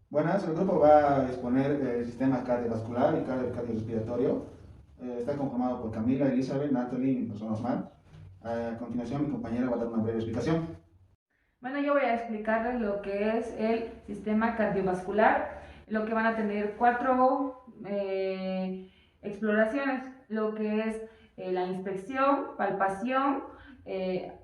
Buenas, el grupo va a exponer el sistema cardiovascular y cardiorrespiratorio. Está conformado por Camila, Elizabeth, Natalie y mi persona Osman. A continuación, mi compañera va a dar una breve explicación. Bueno, yo voy a explicarles lo que es el sistema cardiovascular, lo que van a tener cuatro exploraciones, lo que es la inspección, palpación,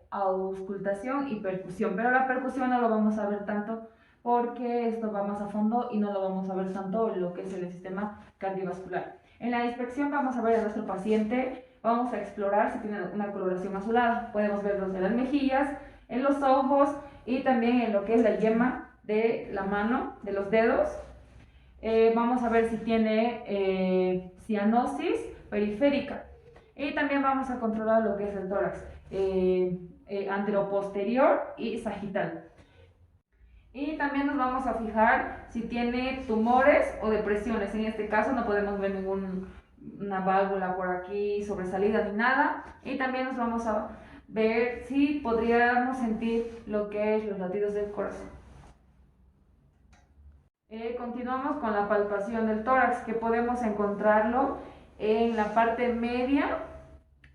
auscultación y percusión. Pero la percusión no lo vamos a ver tanto porque esto va más a fondo y no lo vamos a ver tanto en lo que es el sistema cardiovascular. En la inspección vamos a ver a nuestro paciente, vamos a explorar si tiene una coloración azulada. Podemos verlos en las mejillas, en los ojos y también en lo que es la yema de la mano, de los dedos. Vamos a ver si tiene cianosis periférica y también vamos a controlar lo que es el tórax anteroposterior y sagital. Y también nos vamos a fijar si tiene tumores o depresiones. En este caso no podemos ver ninguna válvula por aquí sobresalida ni nada. Y también nos vamos a ver si podríamos sentir lo que es los latidos del corazón. Continuamos con la palpación del tórax, que podemos encontrarlo en la parte media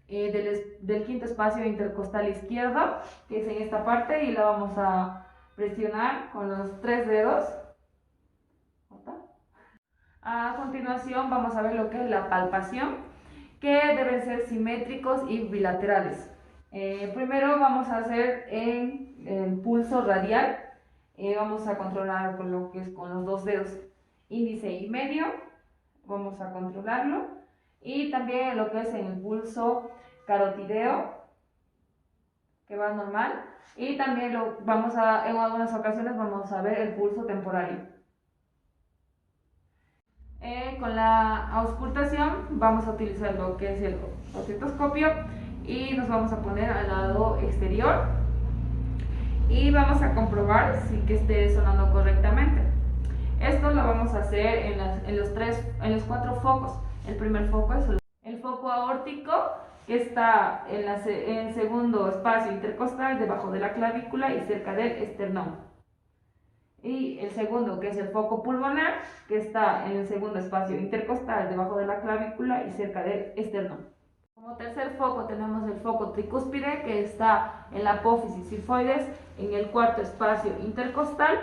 del quinto espacio intercostal izquierdo, que es en esta parte, y la vamos a presionar con los 3 dedos. A continuación vamos a ver lo que es la palpación, que deben ser simétricos y bilaterales. Primero vamos a hacer en el pulso radial. Vamos a controlar con lo que es con los 2 dedos índice y medio, vamos a controlarlo, y también lo que es en el pulso carotideo, que va normal, y también en algunas ocasiones vamos a ver el pulso temporario. Con la auscultación vamos a utilizar lo que es el estetoscopio y nos vamos a poner al lado exterior y vamos a comprobar si que esté sonando correctamente. Esto lo vamos a hacer en los 4 focos. El primer foco es el foco aórtico, que está en el segundo espacio intercostal, debajo de la clavícula y cerca del esternón. Y el segundo, que es el foco pulmonar, que está en el segundo espacio intercostal, debajo de la clavícula y cerca del esternón. Como tercer foco tenemos el foco tricúspide, que está en la apófisis sifoides, en el cuarto espacio intercostal.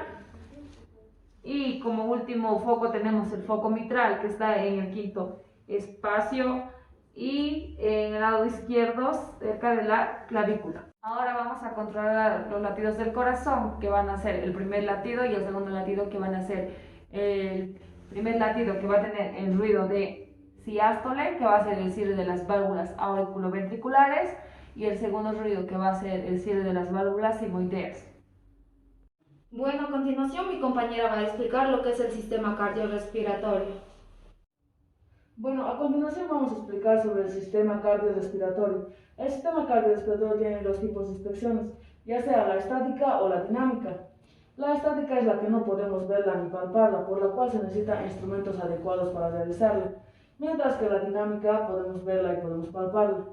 Y como último foco tenemos el foco mitral, que está en el quinto espacio y en el lado izquierdo, cerca de la clavícula. Ahora vamos a controlar los latidos del corazón, que van a ser el primer latido y el segundo latido, que van a ser el primer latido que va a tener el ruido de siástole, que va a ser el cierre de las válvulas auriculoventriculares, y el segundo ruido, que va a ser el cierre de las válvulas sigmoideas. Bueno, a continuación mi compañera va a explicar lo que es el sistema cardiorrespiratorio. Bueno, a continuación vamos a explicar sobre el sistema cardiorrespiratorio. El sistema cardiorrespiratorio tiene dos tipos de inspecciones, ya sea la estática o la dinámica. La estática es la que no podemos verla ni palparla, por la cual se necesitan instrumentos adecuados para realizarla, mientras que la dinámica podemos verla y podemos palparla.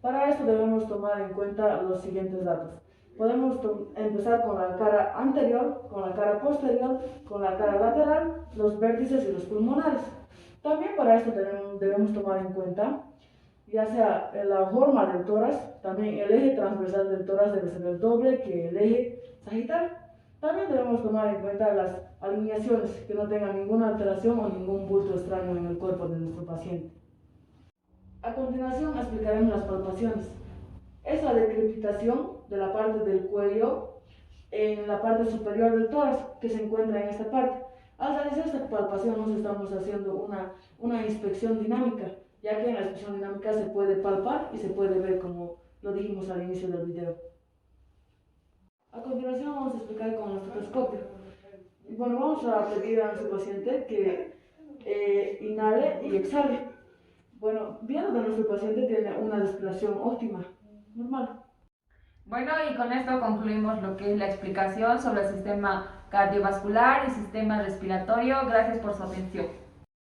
Para esto debemos tomar en cuenta los siguientes datos. Podemos empezar con la cara anterior, con la cara posterior, con la cara lateral, los vértices y los pulmonares. También para esto debemos tomar en cuenta, ya sea la forma del tórax, también el eje transversal del tórax debe ser el doble que el eje sagital. También debemos tomar en cuenta las alineaciones, que no tengan ninguna alteración o ningún bulto extraño en el cuerpo de nuestro paciente. A continuación explicaremos las palpaciones. Es la decrepitación de la parte del cuello en la parte superior del tórax, que se encuentra en esta parte. Al realizar esta palpación nos estamos haciendo una inspección dinámica, ya que en la inspección dinámica se puede palpar y se puede ver, como lo dijimos al inicio del video. A continuación vamos a explicar con el estetoscopio. Bueno, vamos a pedir a nuestro paciente que inhale y exhale. Bueno, viendo que nuestro paciente tiene una respiración óptima, normal. Bueno, y con esto concluimos lo que es la explicación sobre el sistema cardiovascular y sistema respiratorio. Gracias por su atención.